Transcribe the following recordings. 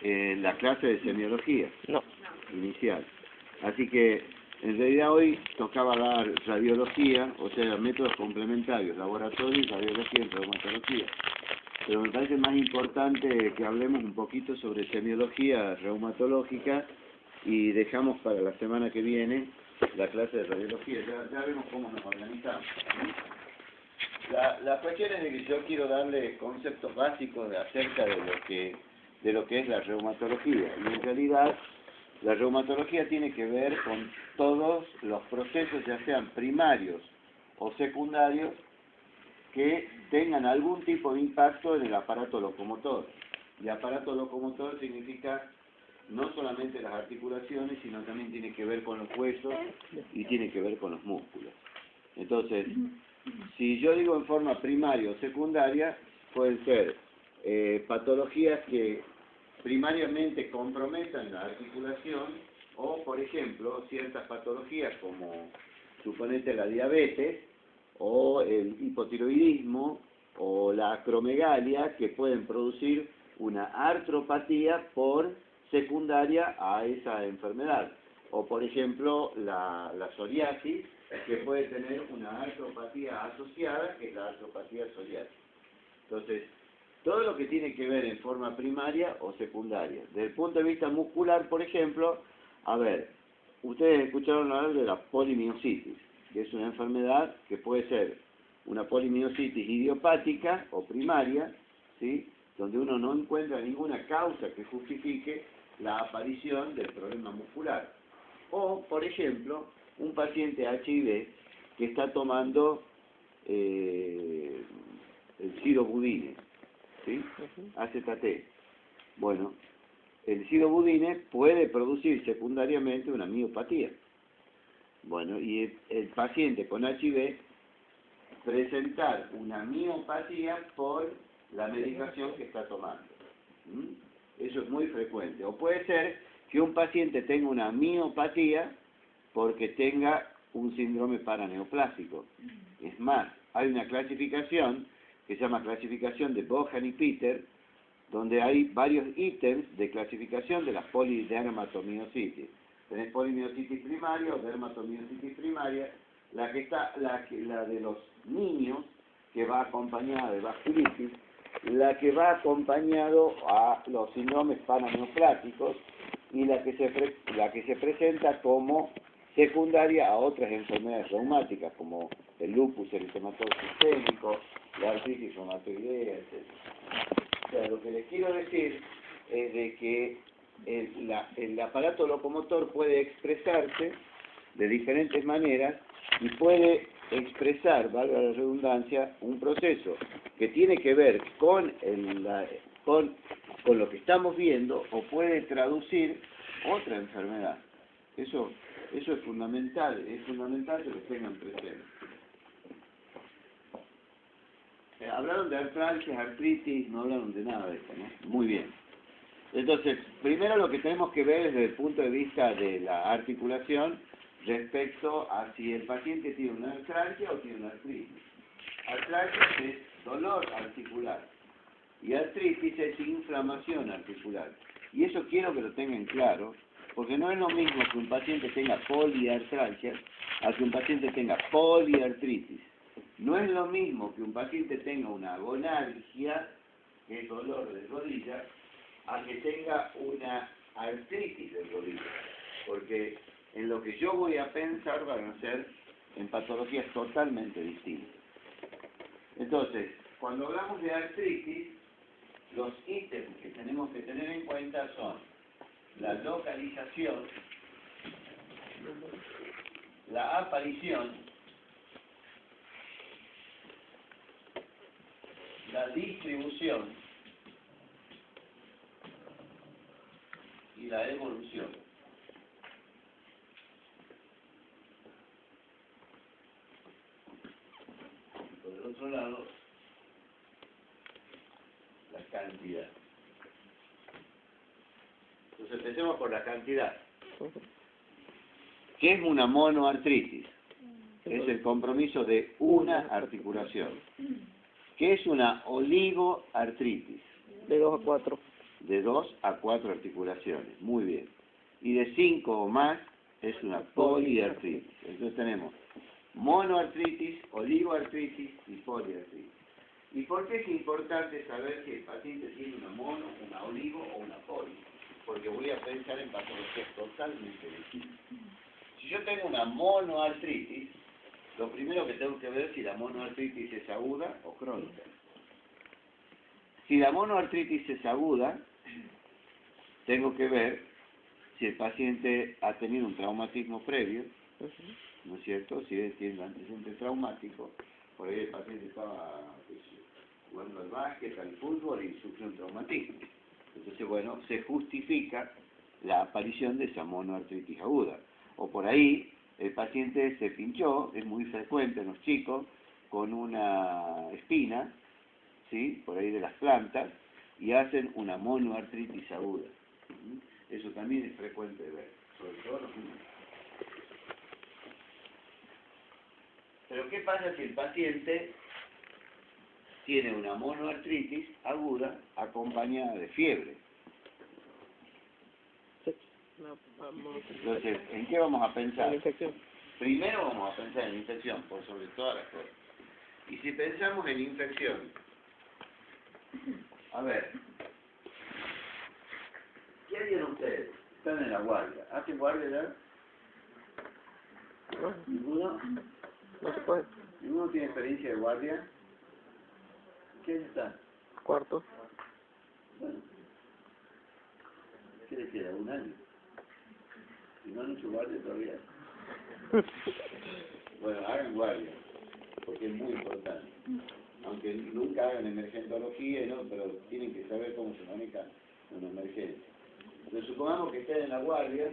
la clase de semiología No. inicial. Así que en realidad hoy tocaba dar radiología, o sea, métodos complementarios, laboratorio y radiología en reumatología. Pero me parece más importante que hablemos un poquito sobre semiología reumatológica y dejamos para la semana que viene la clase de radiología. Ya vemos cómo nos organizamos. La cuestión es de que yo quiero darle conceptos básicos acerca de lo que es la reumatología. Y en realidad la reumatología tiene que ver con todos los procesos, ya sean primarios o secundarios, que tengan algún tipo de impacto en el aparato locomotor. Y aparato locomotor significa no solamente las articulaciones, sino también tiene que ver con los huesos y tiene que ver con los músculos. Entonces, si yo digo en forma primaria o secundaria, pueden ser patologías que primariamente comprometan la articulación o, por ejemplo, ciertas patologías como, suponete, la diabetes o el hipotiroidismo o la acromegalia, que pueden producir una artropatía por secundaria a esa enfermedad. O, por ejemplo, la psoriasis, que puede tener una artropatía asociada, que es la artropatía psoriática. Entonces, todo lo que tiene que ver en forma primaria o secundaria. Desde el punto de vista muscular, por ejemplo, a ver, ustedes escucharon hablar de la polimiositis, que es una enfermedad que puede ser una polimiositis idiopática o primaria, ¿sí?, donde uno no encuentra ninguna causa que justifique la aparición del problema muscular. O, por ejemplo, un paciente HIV que está tomando el sidobudine, ¿sí?, AZT. Bueno, el sidobudine puede producir secundariamente una miopatía. Bueno, y el paciente con HIV presentar una miopatía por la medicación que está tomando. Eso es muy frecuente. O puede ser que un paciente tenga una miopatía porque tenga un síndrome paraneoplásico. Es más, hay una clasificación que se llama clasificación de Bohan y Peter, donde hay varios ítems de clasificación de la polidermatomiositis. Tenés polimiositis primaria o dermatomiositis primaria, la de los niños, que va acompañada de vasculitis, la que va acompañado a los síndromes paraneopláticos y la que se presenta como secundaria a otras enfermedades reumáticas, como el lupus eritematoso sistémico, la artritis reumatoidea, etc. O sea, lo que les quiero decir es de que el aparato locomotor puede expresarse de diferentes maneras y puede expresar, valga la redundancia, un proceso que tiene que ver con lo que estamos viendo o puede traducir otra enfermedad. Eso es fundamental que lo tengan presente. Hablaron de artralgias, artritis, no hablaron de nada de esto, ¿no? Muy bien. Entonces, primero lo que tenemos que ver es desde el punto de vista de la articulación respecto a si el paciente tiene una artralgia o tiene una artritis. Artralgia es dolor articular y artritis es inflamación articular. Y eso quiero que lo tengan claro, porque no es lo mismo que un paciente tenga poliartralgia a que un paciente tenga poliartritis. No es lo mismo que un paciente tenga una gonalgia, que es dolor de rodilla, a que tenga una artritis de rodilla. Porque en lo que yo voy a pensar van a ser en patologías totalmente distintas. Entonces, cuando hablamos de artritis, los ítems que tenemos que tener en cuenta son la localización, la aparición, la distribución y la evolución. Por el otro lado, la cantidad. Entonces empecemos por la cantidad. ¿Qué es una monoartritis? Es el compromiso de una articulación. ¿Qué es una oligoartritis? De 2 a 4. de 2 a 4 articulaciones. Muy bien. Y de 5 o más es una poliartritis. Entonces tenemos monoartritis, oligoartritis y poliartritis. ¿Y por qué es importante saber si el paciente tiene una mono, una oligo o una poli? Porque voy a pensar en patologías totalmente distintas. Si yo tengo una monoartritis, lo primero que tengo que ver es si la monoartritis es aguda o crónica. Si la monoartritis es aguda, tengo que ver si el paciente ha tenido un traumatismo previo, ¿no es cierto? Si él tiene un antecedente traumático, por ahí el paciente estaba jugando al básquet, al fútbol y sufrió un traumatismo. Entonces, bueno, se justifica la aparición de esa monoartritis aguda. O por ahí, el paciente se pinchó, es muy frecuente en los chicos, con una espina, ¿sí?, por ahí de las plantas, y hacen una monoartritis aguda. Eso también es frecuente de ver, sobre todo los niños. Pero ¿qué pasa si el paciente tiene una monoartritis aguda acompañada de fiebre? Entonces, ¿en qué vamos a pensar? Primero vamos a pensar en infección, por sobre todas las cosas. Y si pensamos en infección, a ver, ¿qué harían ustedes? Están en la guardia. ¿Hacen guardia ya? No, ¿Ninguno? no se puede. ¿Ninguno tiene experiencia de guardia? ¿Qué está? Cuarto. Bueno, ¿qué les queda? ¿Un año? Si no han hecho guardia todavía. Bueno, hagan guardia, porque es muy importante. Aunque nunca hagan emergentología, ¿no? Pero tienen que saber cómo se maneja una emergencia. Entonces, supongamos que estén en la guardia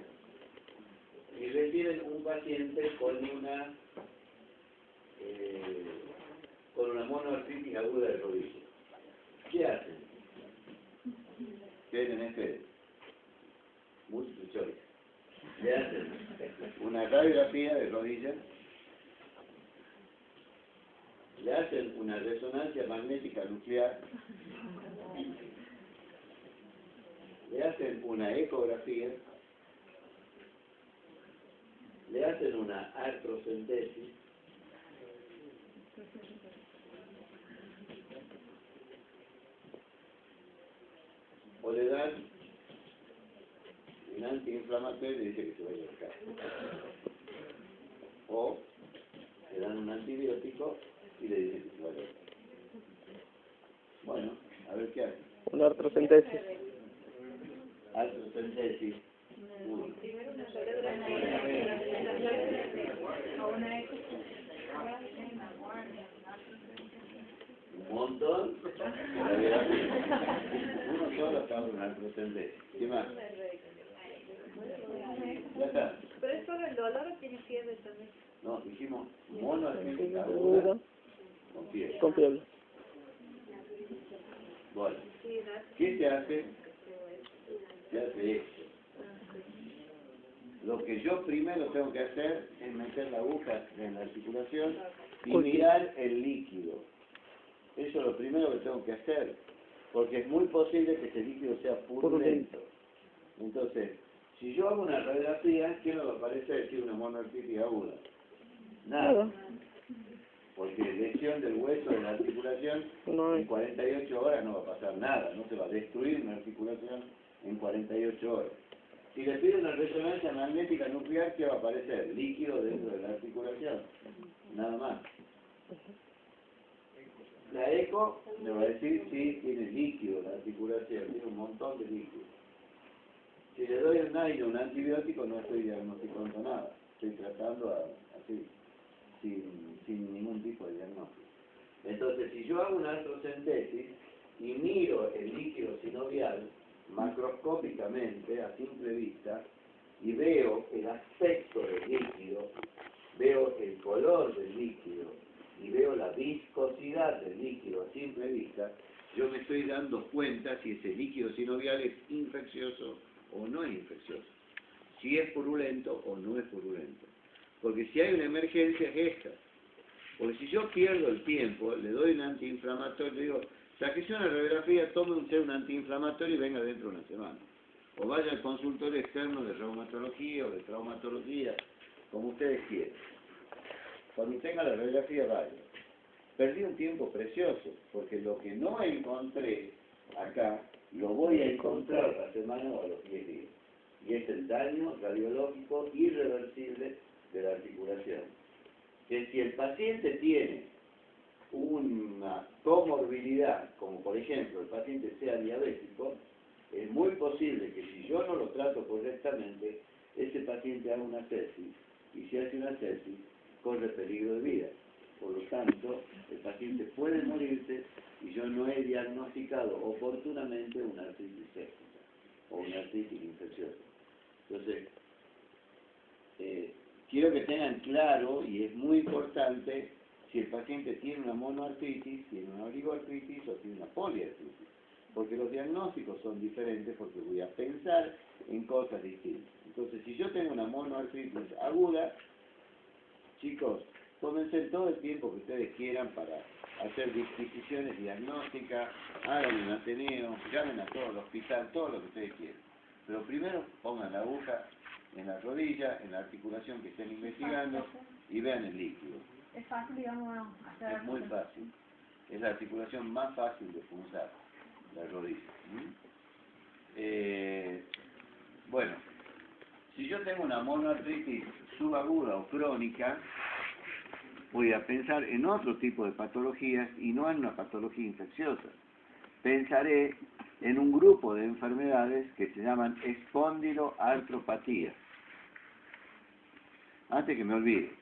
y reciben un paciente con una monoartritis aguda de rodilla. ¿Qué hacen? ¿Qué tenés que ver? Multiple choice. Le hacen una radiografía de rodilla, le hacen una resonancia magnética nuclear, le hacen una ecografía, le hacen una artrocentesis, o le dan un antiinflamatorio y dice que se vaya a casa. O le dan un antibiótico y le dicen que se vaya a casa. Bueno, a ver qué hace. Una artrocentesis. Artrocentesis. Un montón. Uno solo causa una artrocentesis. ¿Qué más? Ya está. ¿Pero es solo el dolor o tiene fiebre también? No, dijimos monoartritis aguda con fiebre. Con fiebre. Bueno, ¿qué se hace? Se hace esto. Lo que yo primero tengo que hacer es meter la aguja en la articulación y mirar el líquido. Eso es lo primero que tengo que hacer, porque es muy posible que ese líquido sea purulento. Entonces, si yo hago una radiografía, ¿qué me va a parecer decir una monoartritis aguda? Nada. Porque lesión del hueso de la articulación en 48 horas no va a pasar nada, no se va a destruir una articulación en 48 horas. Si le pido una resonancia magnética nuclear, ¿qué va a aparecer? Líquido dentro de la articulación. Nada más. La eco me va a decir si tiene líquido la articulación, tiene un montón de líquido. Si le doy un antibiótico, no estoy diagnosticando nada. Estoy tratando así, sin ningún tipo de diagnóstico. Entonces, si yo hago una artrocentesis y miro el líquido sinovial macroscópicamente, a simple vista, y veo el aspecto del líquido, veo el color del líquido, y veo la viscosidad del líquido a simple vista, yo me estoy dando cuenta si ese líquido sinovial es infeccioso o no es infeccioso, si es purulento o no es purulento. Porque si hay una emergencia es esta. Porque si yo pierdo el tiempo, le doy un antiinflamatorio, le digo, Sáquese una radiografía, tome un antiinflamatorio y venga dentro de una semana. O vaya al consultorio externo de reumatología o de traumatología, como ustedes quieran. Cuando tenga la radiografía, vaya. Perdí un tiempo precioso, porque lo que no encontré acá, lo voy a encontrar a la semana o a los 10 días. Y es el daño radiológico irreversible de la articulación. Que si el paciente tiene una comorbilidad, como por ejemplo el paciente sea diabético, es muy posible que si yo no lo trato correctamente, ese paciente haga una sepsis, y si hace una sepsis, corre peligro de vida. Por lo tanto, el paciente puede morirse y yo no he diagnosticado oportunamente una artritis séptica o una artritis infecciosa. Entonces, quiero que tengan claro, y es muy importante, si el paciente tiene una monoartritis, tiene una oligoartritis o tiene una poliartritis. Porque los diagnósticos son diferentes, porque voy a pensar en cosas distintas. Entonces, si yo tengo una monoartritis aguda, chicos, tómense todo el tiempo que ustedes quieran para hacer disquisiciones diagnósticas, hagan un Ateneo, llamen a todo el hospital, todo lo que ustedes quieran. Pero primero pongan la aguja en la rodilla, en la articulación que estén investigando y vean el líquido. Es fácil, digamos, hacer... Es muy fácil. Es la articulación más fácil de punzar, la rodilla. Bueno, si yo tengo una monoartritis subaguda o crónica, voy a pensar en otro tipo de patologías y no en una patología infecciosa. Pensaré en un grupo de enfermedades que se llaman espondiloartropatías. Antes que me olvide,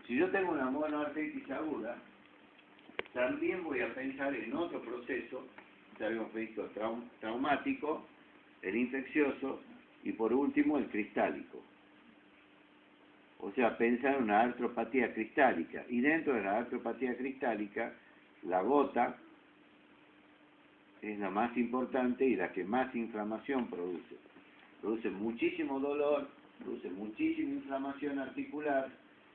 si yo tengo una monoartritis aguda, también voy a pensar en otro proceso, ya habíamos visto traumático, el infeccioso y por último el cristálico. O sea, pensar en una artropatía cristálica. Y dentro de la artropatía cristálica, la gota es la más importante y la que más inflamación produce. Produce muchísimo dolor, produce muchísima inflamación articular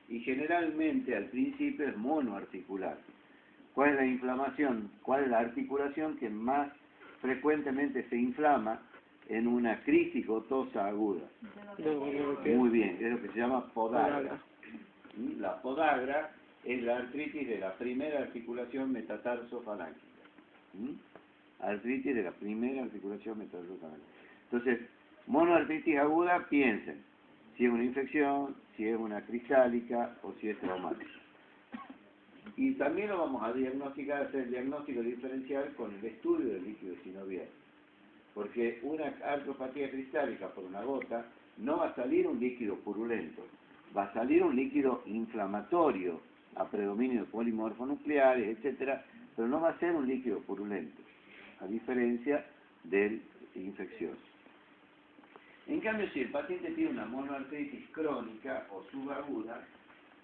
y generalmente al principio es monoarticular. ¿Cuál es la inflamación? ¿Cuál es la articulación que más frecuentemente se inflama en una crisis gotosa aguda? Muy bien, es lo que se llama podagra. La podagra es la artritis de la primera articulación metatarsofalángea. Artritis de la primera articulación metatarsofalángea. Entonces, monoartritis aguda, piensen si es una infección, si es una cristálica o si es traumática. Y también lo vamos a diagnosticar, hacer el diagnóstico diferencial con el estudio del líquido sinovial. Porque una artropatía cristálica por una gota no va a salir un líquido purulento, va a salir un líquido inflamatorio a predominio de polimorfonucleares, etcétera, pero no va a ser un líquido purulento, a diferencia del infeccioso. En cambio, si el paciente tiene una monoartritis crónica o subaguda,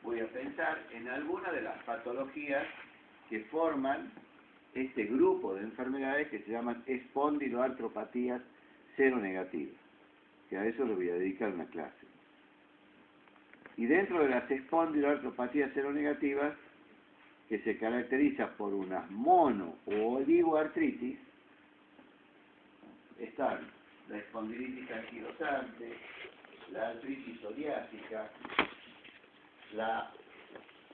voy a pensar en alguna de las patologías que forman este grupo de enfermedades que se llaman espondiloartropatías seronegativas, que a eso le voy a dedicar una clase. Y dentro de las espondiloartropatías seronegativas, que se caracteriza por una mono o oligoartritis, están la espondilitis anquilosante, la artritis psoriásica, la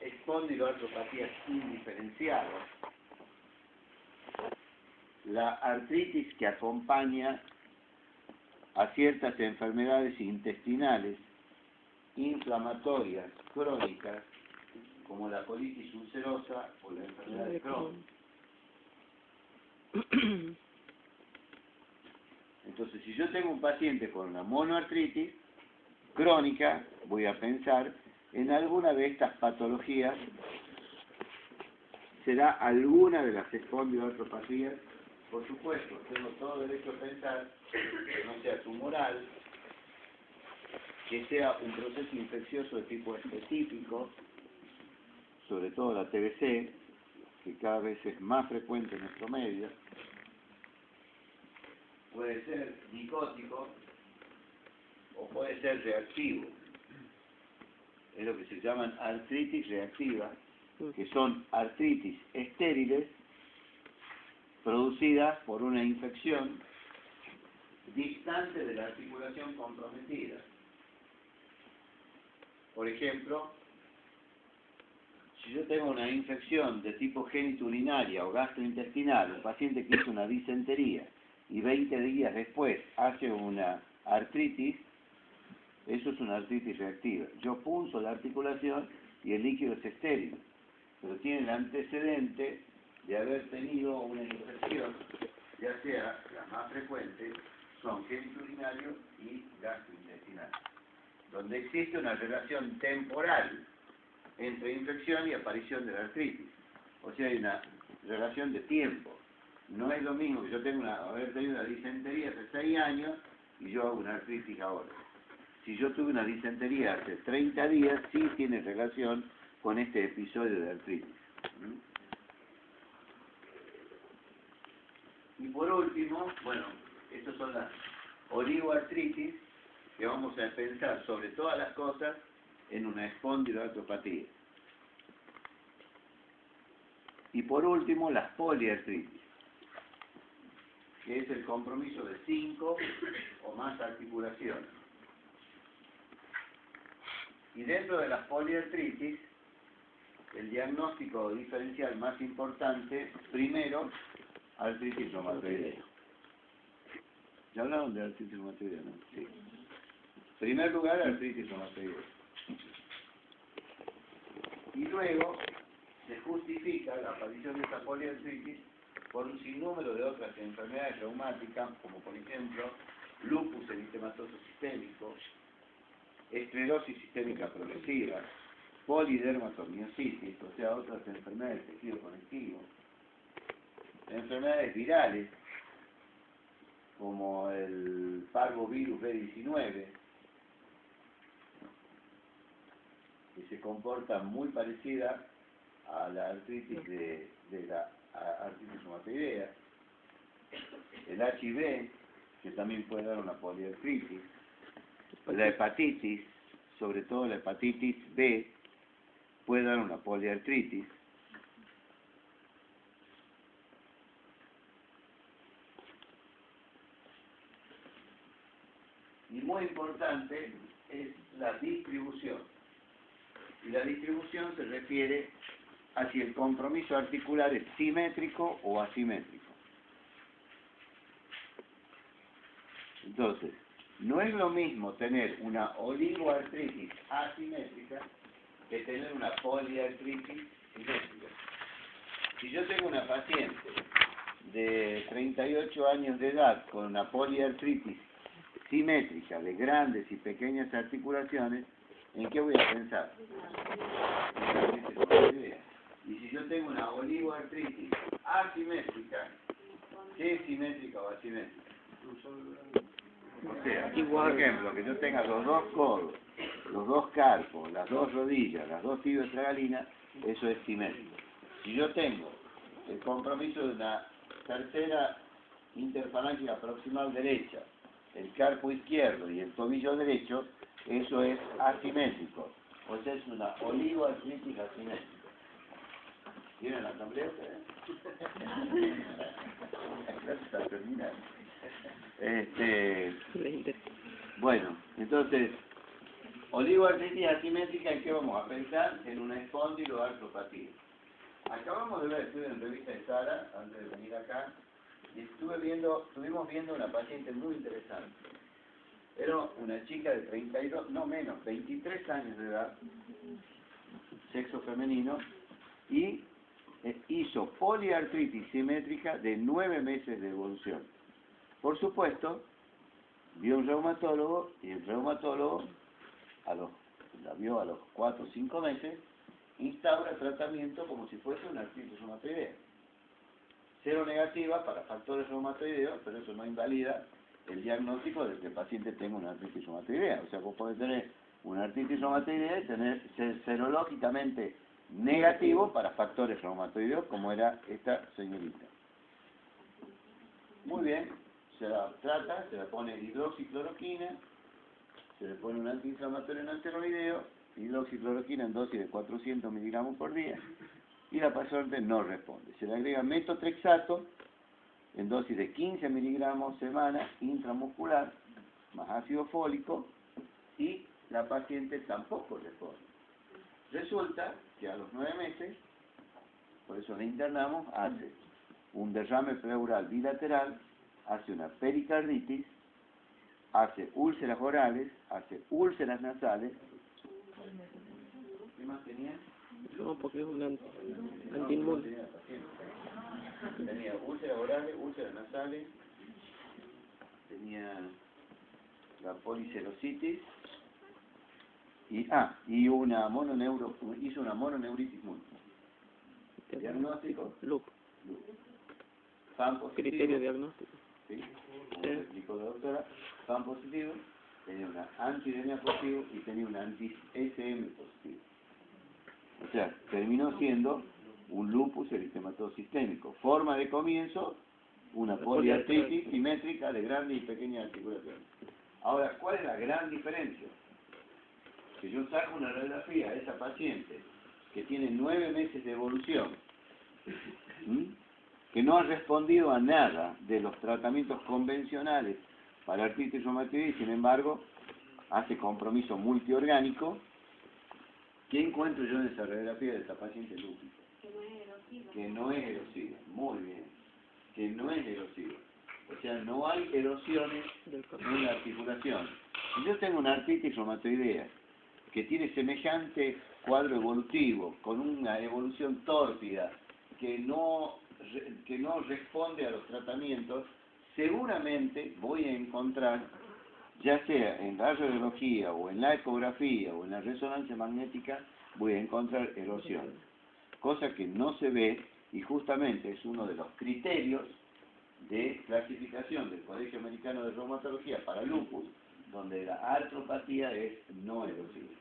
espondiloartropatía indiferenciada, la artritis que acompaña a ciertas enfermedades intestinales inflamatorias crónicas, como la colitis ulcerosa o la enfermedad de Crohn. Entonces, si yo tengo un paciente con una monoartritis crónica, voy a pensar en alguna de estas patologías. ¿Será alguna de las espondiloartropatías? Por supuesto, tengo todo derecho a pensar que no sea tumoral, que sea un proceso infeccioso de tipo específico, sobre todo la TBC, que cada vez es más frecuente en nuestro medio. Puede ser micótico o puede ser reactivo. Es lo que se llaman artritis reactivas, que son artritis estériles producidas por una infección distante de la articulación comprometida. Por ejemplo, si yo tengo una infección de tipo genitourinaria o gastrointestinal, un paciente que hizo una disentería y 20 días después hace una artritis, eso es una artritis reactiva. Yo punzo la articulación y el líquido es estéril, pero tiene el antecedente de haber tenido una infección, ya sea las más frecuentes, son genitourinario y gastrointestinal, donde existe una relación temporal entre infección y aparición de la artritis. O sea, hay una relación de tiempo. No es lo mismo que yo haber tenido una disentería hace 6 años y yo hago una artritis ahora. Si yo tuve una disentería hace 30 días, sí tiene relación con este episodio de artritis. Y por último, bueno, estas son las oligoartritis, que vamos a pensar sobre todas las cosas en una espondiloartropatía. Y por último, las poliartritis, que es el compromiso de 5 o más articulaciones. Y dentro de las poliartritis, el diagnóstico diferencial más importante, primero, artritis reumatoidea. ¿Ya hablaron de artritis reumatoidea, no? Sí. En primer lugar, artritis reumatoidea. Y luego se justifica la aparición de esta poliartritis por un sinnúmero de otras enfermedades reumáticas, como por ejemplo lupus eritematoso sistémico, esclerosis sistémica progresiva, polidermatomiositis, o sea, otras enfermedades del tejido conectivo, enfermedades virales, como el parvovirus B19, que se comporta muy parecida a la artritis de la artritis reumatoidea, el HIV, que también puede dar una poliartritis, la hepatitis, sobre todo la hepatitis B, puede dar una poliartritis. Y muy importante es la distribución. Y la distribución se refiere a si el compromiso articular es simétrico o asimétrico. Entonces, no es lo mismo tener una oligoartritis asimétrica que tener una poliartritis simétrica. Si yo tengo una paciente de 38 años de edad con una poliartritis simétrica de grandes y pequeñas articulaciones, ¿en qué voy a pensar? Y si yo tengo una oligoartritis asimétrica, ¿qué es simétrica o asimétrica? O sea, por ejemplo, que yo tenga los 2 codos, los 2 carpos, las 2 rodillas, las 2 tibias tragalinas, eso es simétrico. Si yo tengo el compromiso de una tercera interfalángica proximal derecha, el carpo izquierdo y el tobillo derecho, eso es asimétrico. O sea, es una oligoartritis asimétrica. ¿Tienen la asamblea ustedes? La clase está terminada. Bueno, entonces, oligoartritis asimétrica, ¿en qué vamos a pensar? En una espondiloartropatía. Acabamos de ver, estuve en revista de Sara, antes de venir acá, y estuvimos viendo una paciente muy interesante. Era una chica de 23 años de edad, sexo femenino, y hizo poliartritis simétrica de 9 meses de evolución. Por supuesto, vio un reumatólogo y el reumatólogo la vio a los 4 o 5 meses, instaura tratamiento como si fuese una artritis reumatoidea. 0 negativa para factores reumatoideos, pero eso no invalida el diagnóstico de que el paciente tenga una artritis reumatoidea. O sea, vos podés tener una artritis reumatoidea y ser serológicamente negativo para factores reumatoideos, como era esta señorita. Muy bien, se la trata, se le pone hidroxicloroquina, se le pone un antiinflamatorio no esteroideo, hidroxicloroquina en dosis de 400 miligramos por día, y la paciente no responde. Se le agrega metotrexato en dosis de 15 miligramos semana intramuscular, más ácido fólico, y la paciente tampoco responde. Resulta que a los 9 meses, por eso la internamos, hace un derrame pleural bilateral, hace una pericarditis, hace úlceras orales, hace úlceras nasales. ¿Qué más tenía? No, porque es un antiinmune. Tenía úlceras orales, úlceras nasales, tenía la policerositis y una hizo una mononeuritis múltiple. Diagnóstico, Lupus. PAN positivo. Criterio diagnóstico. ¿Sí? Como le explicó la doctora, PAN positivo, tenía una anti-DNA positivo y tenía una anti-SM positivo. O sea, terminó siendo un lupus eritematoso sistémico. Forma de comienzo, una poliartritis simétrica de grandes y pequeñas articulaciones. Ahora, ¿cuál es la gran diferencia? Que yo saco una radiografía a esa paciente que tiene 9 meses de evolución, que no ha respondido a nada de los tratamientos convencionales para artritis reumatoide y sin embargo hace compromiso multiorgánico. ¿Qué encuentro yo en esa radiografía de esa paciente lúpica? Que no es erosiva. Muy bien. Que no es erosiva. O sea, no hay erosiones en la articulación. Si yo tengo una artritis reumatoidea que tiene semejante cuadro evolutivo, con una evolución tórpida, que no responde a los tratamientos, seguramente voy a encontrar, ya sea en la radiología o en la ecografía o en la resonancia magnética, voy a encontrar erosión. Cosa que no se ve y justamente es uno de los criterios de clasificación del Colegio Americano de Reumatología para lupus, donde la artropatía es no erosiva.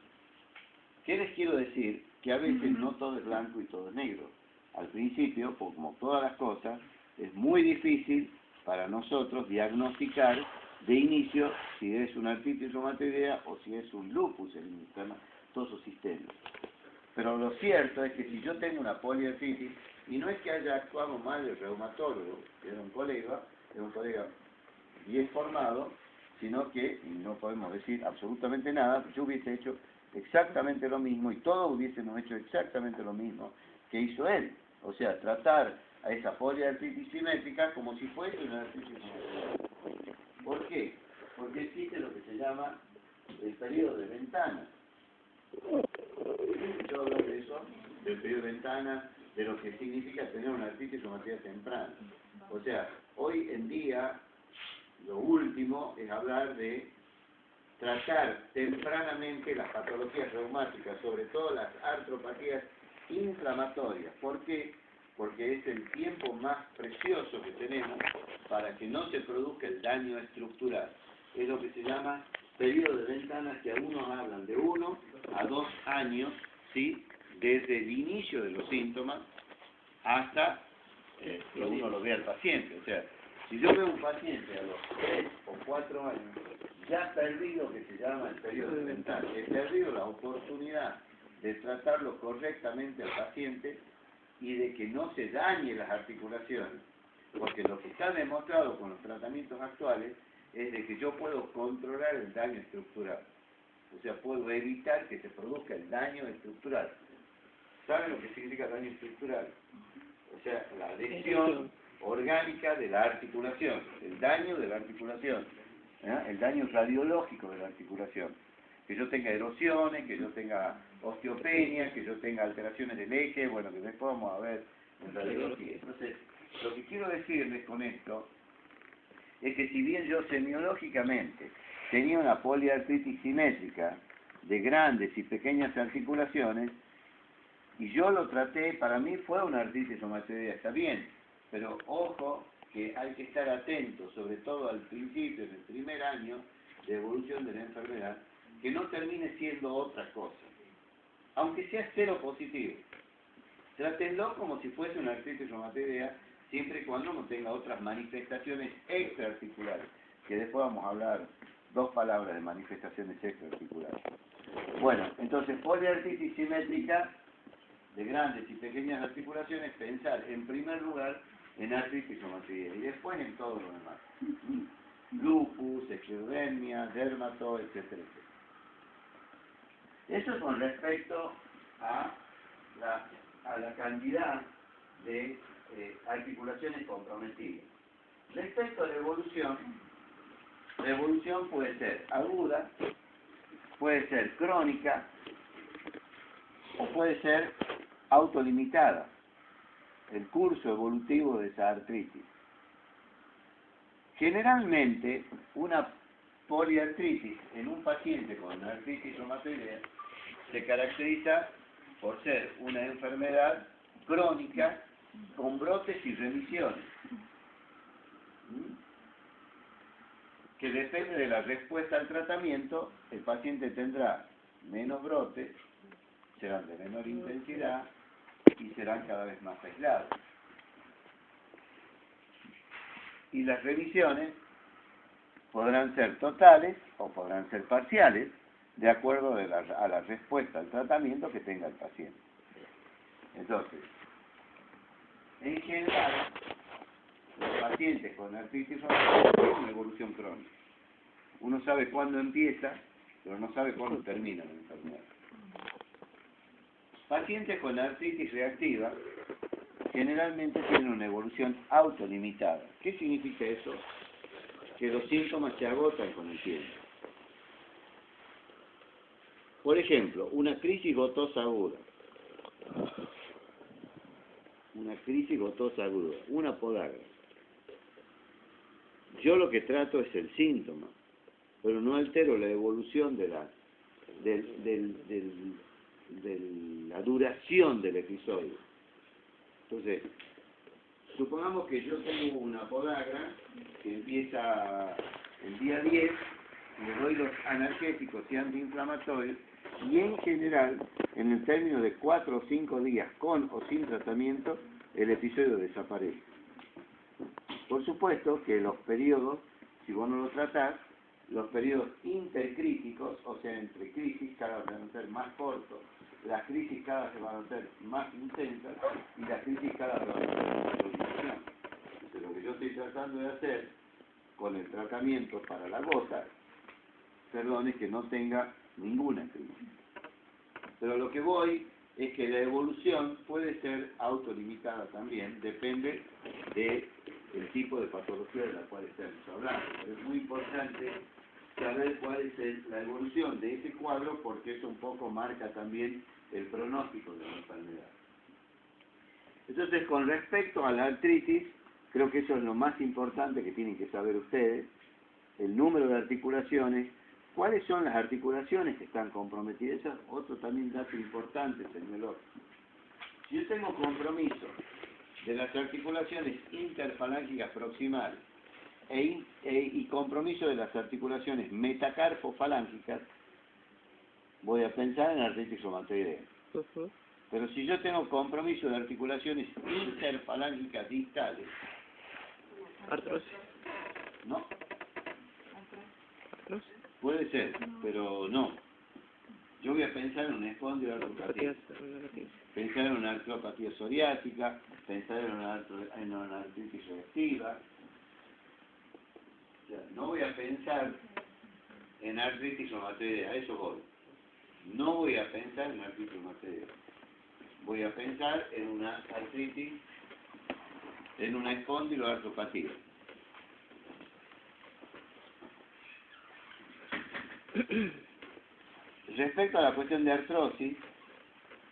¿Qué les quiero decir? Que a veces no todo es blanco y todo es negro. Al principio, como todas las cosas, es muy difícil para nosotros diagnosticar de inicio si es una artritis reumatoidea o si es un lupus eritematoso sistémico. Pero lo cierto es que si yo tengo una poliartritis, y no es que haya actuado mal el reumatólogo, que era un colega bien formado, sino que, y no podemos decir absolutamente nada, yo hubiese hecho exactamente lo mismo y todos hubiésemos hecho exactamente lo mismo que hizo él. O sea, tratar a esa poliartritis simétrica como si fuese una artritis reumatoidea. ¿Por qué? Porque existe lo que se llama el periodo de ventana. Yo hablo de eso, del periodo de ventana, de lo que significa tener una artritis reumatoidea temprana. O sea, hoy en día, lo último es hablar de tratar tempranamente las patologías reumáticas, sobre todo las artropatías inflamatorias. ¿Por qué? Porque es el tiempo más precioso que tenemos para que no se produzca el daño estructural. Es lo que se llama periodo de ventana, que algunos hablan de 1 a 2 años, ¿sí? Desde el inicio de los síntomas hasta que uno lo vea al paciente. O sea, si yo veo un paciente a los 3 o 4 años, ya perdí lo que se llama el periodo de ventana. He perdido la oportunidad de tratarlo correctamente al paciente y de que no se dañe las articulaciones. Porque lo que está demostrado con los tratamientos actuales es de que yo puedo controlar el daño estructural. O sea, puedo evitar que se produzca el daño estructural. ¿Saben lo que significa daño estructural? O sea, la lesión orgánica de la articulación, el daño de la articulación, el daño radiológico de la articulación. Que yo tenga erosiones, que yo tenga osteopenia, que yo tenga alteraciones del eje, bueno, que después vamos a ver en radiología. Entonces, lo que quiero decirles con esto es que si bien yo semiológicamente tenía una poliartritis simétrica de grandes y pequeñas articulaciones, y yo lo traté, para mí fue una artritis reumatoidea, está bien, pero ojo que hay que estar atento, sobre todo al principio, en el primer año de evolución de la enfermedad, que no termine siendo otra cosa, aunque sea cero positivo. Trátenlo como si fuese una artritis reumatoidea, siempre y cuando no tenga otras manifestaciones extraarticulares, que después vamos a hablar 2 palabras de manifestaciones extraarticulares. Bueno, entonces poliartritis simétrica de grandes y pequeñas articulaciones, pensar en primer lugar en artritis reumatoidea y después en todo lo demás. Lupus, esclerodermia, dermato, etcétera, etcétera. Eso con respecto a la cantidad de articulaciones comprometidas. Respecto a la evolución puede ser aguda, puede ser crónica o puede ser autolimitada, el curso evolutivo de esa artritis. Generalmente, una poliartritis en un paciente con artritis reumatoidea se caracteriza por ser una enfermedad crónica con brotes y remisiones, que depende de la respuesta al tratamiento, el paciente tendrá menos brotes, serán de menor intensidad y serán cada vez más aislados. Y las revisiones podrán ser totales o podrán ser parciales, de acuerdo a la respuesta al tratamiento que tenga el paciente. Entonces, en general, los pacientes con artritis reumatoidea tienen una evolución crónica. Uno sabe cuándo empieza, pero no sabe cuándo termina la enfermedad. Pacientes con artritis reactiva generalmente tienen una evolución autolimitada. ¿Qué significa eso? Que los síntomas se agotan con el tiempo. Por ejemplo, una crisis gotosa aguda. Una podagra. Yo lo que trato es el síntoma, pero no altero la evolución de la duración del episodio. Entonces, supongamos que yo tengo una podagra que empieza el día 10, le doy los analgésicos y antiinflamatorios, y en general, en el término de 4 o 5 días, con o sin tratamiento, el episodio desaparece. Por supuesto que los periodos, si vos no lo tratás, los periodos intercríticos, o sea, entre crisis, cada vez van a ser más cortos, las crisis cada vez van a ser más intensas, y las crisis cada vez van a ser más prolongación. Entonces, lo que yo estoy tratando de hacer con el tratamiento para la gota, es que no tenga ninguna crisis. Pero lo que voy es que la evolución puede ser autolimitada también, depende del tipo de patología de la cual estamos hablando. Pero es muy importante saber cuál es la evolución de ese cuadro, porque eso un poco marca también el pronóstico de la enfermedad. Entonces, con respecto a la artritis, creo que eso es lo más importante que tienen que saber ustedes, el número de articulaciones. ¿Cuáles son las articulaciones que están comprometidas? Eso es otro también dato importante, señor. Si yo tengo compromiso de las articulaciones interfalángicas proximales y compromiso de las articulaciones metacarpofalángicas, voy a pensar en artritis reumatoidea. Pero si yo tengo compromiso de articulaciones interfalángicas distales, Artrosis. ¿no? Artrosis. Puede ser, pero no. Yo voy a pensar en una espondiloartropatía, pensar en una artropatía psoriásica, pensar en una artritis reactiva. O sea, no voy a pensar en artritis reumatoidea, a eso voy. No voy a pensar en artritis reumatoidea. Voy a pensar en una artritis, en una espondiloartropatía. Respecto a la cuestión de artrosis,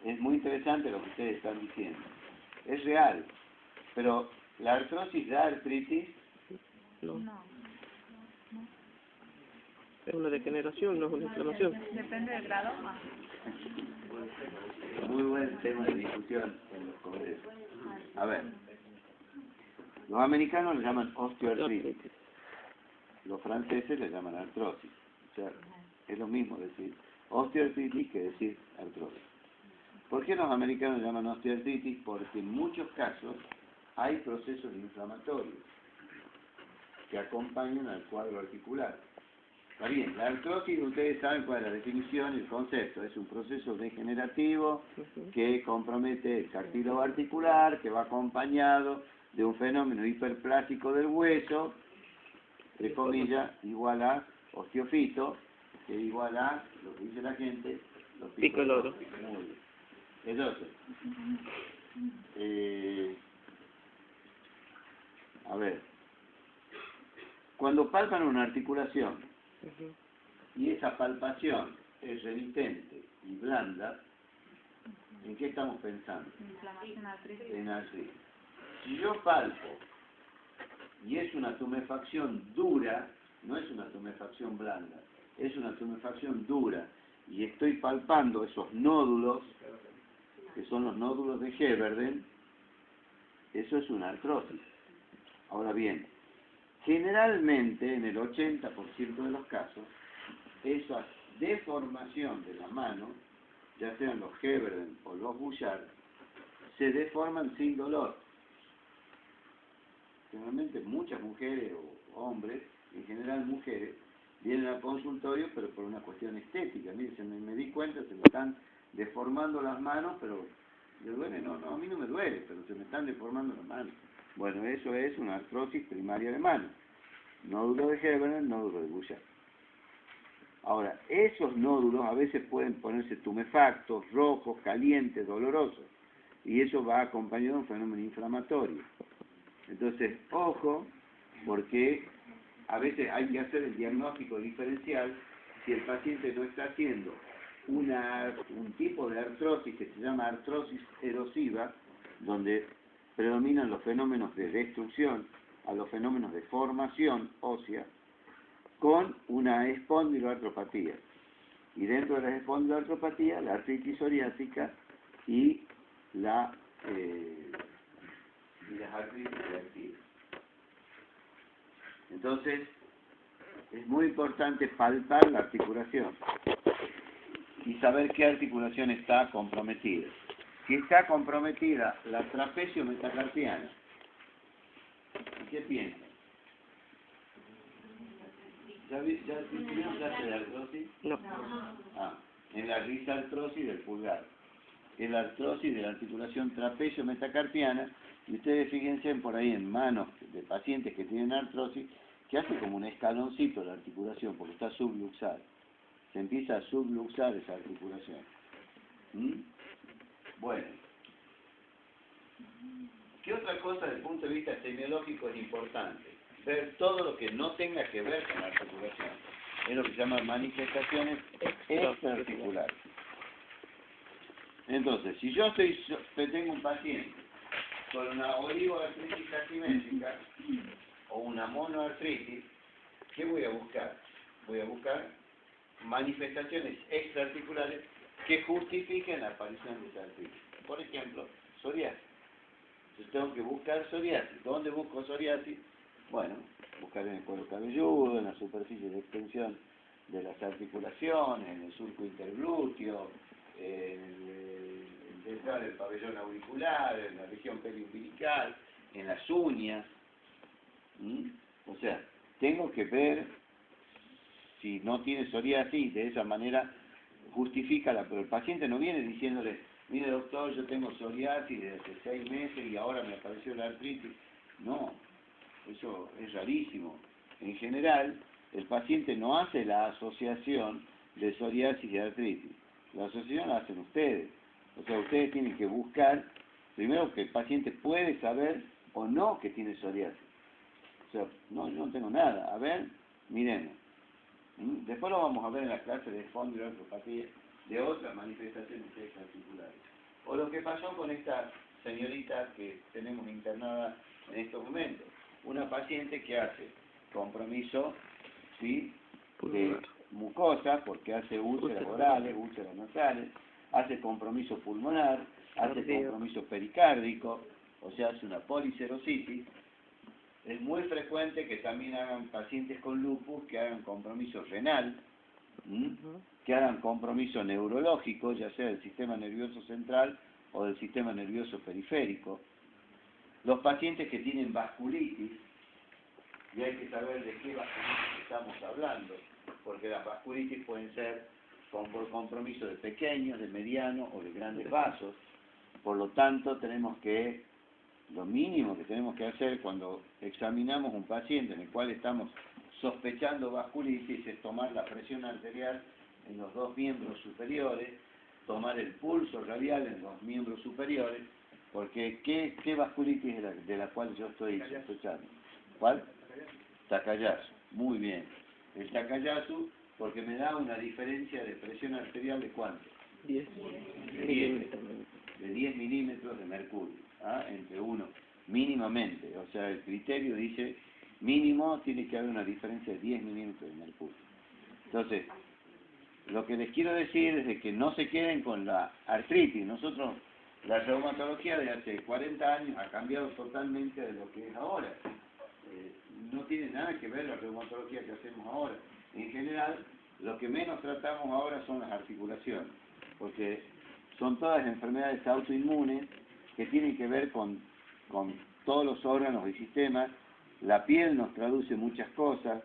es muy interesante lo que ustedes están diciendo. Es real, pero ¿la artrosis da artritis? No. Es una degeneración, no es una inflamación. Depende del grado más. Muy buen tema de discusión en los congresos. A ver, los americanos le llaman osteoartritis, los franceses le llaman artrosis. O sea, es lo mismo decir osteoartritis que decir artrosis. ¿Por qué los americanos le llaman osteoartritis? Porque en muchos casos hay procesos inflamatorios que acompañan al cuadro articular. Está bien, la artrosis, ustedes saben cuál es la definición, el concepto. Es un proceso degenerativo que compromete el cartílago articular, que va acompañado de un fenómeno hiperplástico del hueso, entre comillas, igual a osteofito, que es igual a, lo que dice la gente, los Pico loro. Muy bien. Entonces, a ver, cuando palpan una articulación Ujú. y esa palpación es resistente y blanda, ¿en qué estamos pensando? Inflamación artritis. En artritis. Si yo palpo y es una tumefacción dura, no es una tumefacción blanda, es una tumefacción dura, y estoy palpando esos nódulos, que son los nódulos de Heberden, eso es una artrosis. Ahora bien, generalmente en el 80% de los casos, esa deformación de la mano, ya sean los Heberden o los Bouchard, se deforman sin dolor. Generalmente muchas mujeres o hombres, en general mujeres, vienen al consultorio pero por una cuestión estética. Mire, me di cuenta, se me están deformando las manos, pero ¿le duele? No, a mí no me duele, pero se me están deformando las manos. Bueno, eso es una artrosis primaria de mano. Nódulo de Heberden, nódulo de Bouchard. Ahora, esos nódulos a veces pueden ponerse tumefactos, rojos, calientes, dolorosos, y eso va acompañado de un fenómeno inflamatorio. Entonces, ojo, porque a veces hay que hacer el diagnóstico diferencial si el paciente no está haciendo un tipo de artrosis que se llama artrosis erosiva, donde predominan los fenómenos de destrucción a los fenómenos de formación ósea, con una espondiloartropatía. Y dentro de la espondiloartropatía, la artritis psoriásica y las artritis reactivas. Entonces, es muy importante palpar la articulación y saber qué articulación está comprometida. Si está comprometida la trapecio metacarpiana, ¿qué piensan? ¿Ya tuvieron clase de artrosis? No. En la risartrosis del pulgar. Es la artrosis de la articulación trapecio metacarpiana, y ustedes fíjense por ahí en manos de pacientes que tienen artrosis, que hace como un escaloncito la articulación, porque está subluxada. Se empieza a subluxar esa articulación. Bueno. ¿Qué otra cosa desde el punto de vista semiológico es importante? Ver todo lo que no tenga que ver con la articulación. Es lo que se llama manifestaciones extraarticulares. Entonces, si yo tengo un paciente con una oligoartritis asimétrica o una monoartritis, ¿qué voy a buscar? Voy a buscar manifestaciones extraarticulares que justifiquen la aparición de esa artritis. Por ejemplo, psoriasis. Yo tengo que buscar psoriasis. ¿Dónde busco psoriasis? Bueno, buscar en el cuero cabelludo, en la superficie de extensión de las articulaciones, en el surco interglúteo, detrás del pabellón auricular, en la región periumbilical, en las uñas. O sea, tengo que ver si no tiene psoriasis, de esa manera justifica pero el paciente no viene diciéndole, mire doctor, yo tengo psoriasis desde hace 6 meses y ahora me apareció la artritis. No, eso es rarísimo. En general, el paciente no hace la asociación de psoriasis y artritis. La asociación la hacen ustedes. O sea, ustedes tienen que buscar, primero, que el paciente puede saber o no que tiene psoriasis. O sea, no, yo no tengo nada. A ver, miremos. Después lo vamos a ver en la clase de espondiloartropatía, de otras manifestaciones extraarticulares. O lo que pasó con esta señorita que tenemos internada en estos momentos. Una paciente que hace compromiso, ¿sí?, de mucosa, porque hace úlceras orales, úlceras nasales, hace compromiso pulmonar, hace compromiso pericárdico, o sea, hace una policerositis. Es muy frecuente que también hagan pacientes con lupus, que hagan compromiso renal, que hagan compromiso neurológico, ya sea del sistema nervioso central o del sistema nervioso periférico. Los pacientes que tienen vasculitis, y hay que saber de qué vasculitis estamos hablando, porque las vasculitis pueden ser por compromiso de pequeños, de medianos o de grandes vasos. Por lo tanto, tenemos que lo mínimo que tenemos que hacer cuando examinamos un paciente en el cual estamos sospechando vasculitis es tomar la presión arterial en los dos miembros superiores, tomar el pulso radial en los miembros superiores, porque ¿qué vasculitis es de la cual yo estoy sospechando? ¿Cuál? Takayasu. Muy bien. El Takayasu, porque me da una diferencia de presión arterial de ¿cuánto? 10 milímetros. De 10 milímetros de mercurio, entre uno, mínimamente. O sea, el criterio dice mínimo tiene que haber una diferencia de 10 milímetros de mercurio. Entonces, lo que les quiero decir es de que no se queden con la artritis. Nosotros, la reumatología de hace 40 años ha cambiado totalmente de lo que es ahora. No tiene nada que ver la reumatología que hacemos ahora. En general, lo que menos tratamos ahora son las articulaciones, porque son todas enfermedades autoinmunes que tienen que ver con todos los órganos y sistemas. La piel nos traduce muchas cosas,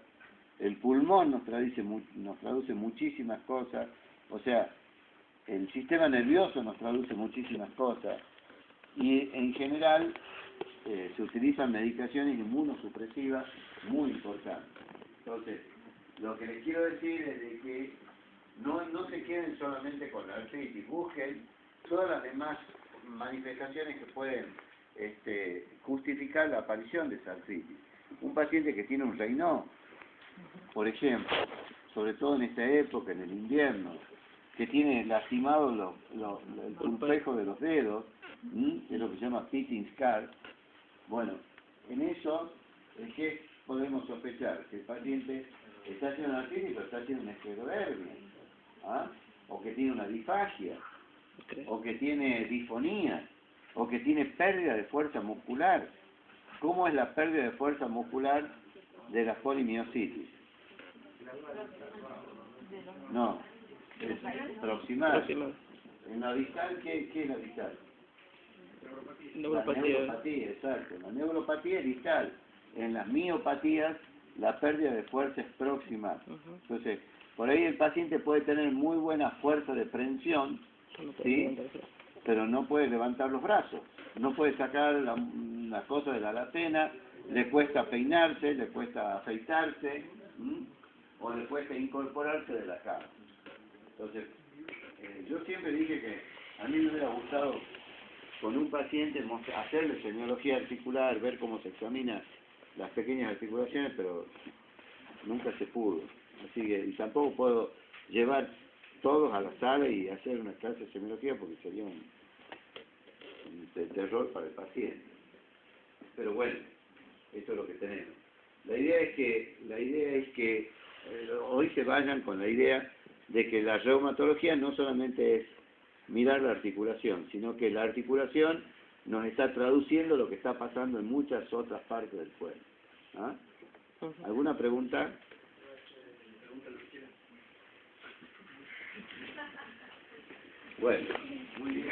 el pulmón nos traduce muchísimas cosas, o sea, el sistema nervioso nos traduce muchísimas cosas, y en general se utilizan medicaciones inmunosupresivas muy importantes. Entonces, lo que les quiero decir es de que no se queden solamente con la artritis, busquen todas las demás manifestaciones que pueden justificar la aparición de esa artritis. Un paciente que tiene un Raynaud, por ejemplo, sobre todo en esta época, en el invierno, que tiene lastimado el pulpejo de los dedos, que es lo que se llama pitting scar. Bueno, en eso, ¿qué podemos sospechar? Que el paciente está haciendo una artritis, pero está haciendo una esclerodermia, o que tiene una disfagia, o que tiene disfonía, o que tiene pérdida de fuerza muscular. ¿Cómo es la pérdida de fuerza muscular de la polimiositis? No, es proximal. En la distal, ¿qué es la distal? Neuropatía. La neuropatía, exacto. La neuropatía es distal. En las miopatías, la pérdida de fuerza es proximal. Entonces, por ahí el paciente puede tener muy buena fuerza de prensión, ¿sí? Pero no puede levantar los brazos, no puede sacar la cosa de la alacena, le cuesta peinarse, le cuesta afeitarse, o le cuesta incorporarse de la cama. Entonces, yo siempre dije que a mí me hubiera gustado con un paciente hacerle semiología articular, ver cómo se examina las pequeñas articulaciones, pero nunca se pudo. Así que, y tampoco puedo llevar todos a la sala y hacer una clase de semiología porque sería un terror para el paciente. Pero bueno, esto es lo que tenemos. La idea es que hoy se vayan con la idea de que la reumatología no solamente es mirar la articulación, sino que la articulación nos está traduciendo lo que está pasando en muchas otras partes del cuerpo. ¿Alguna pregunta? Bueno, muy bien.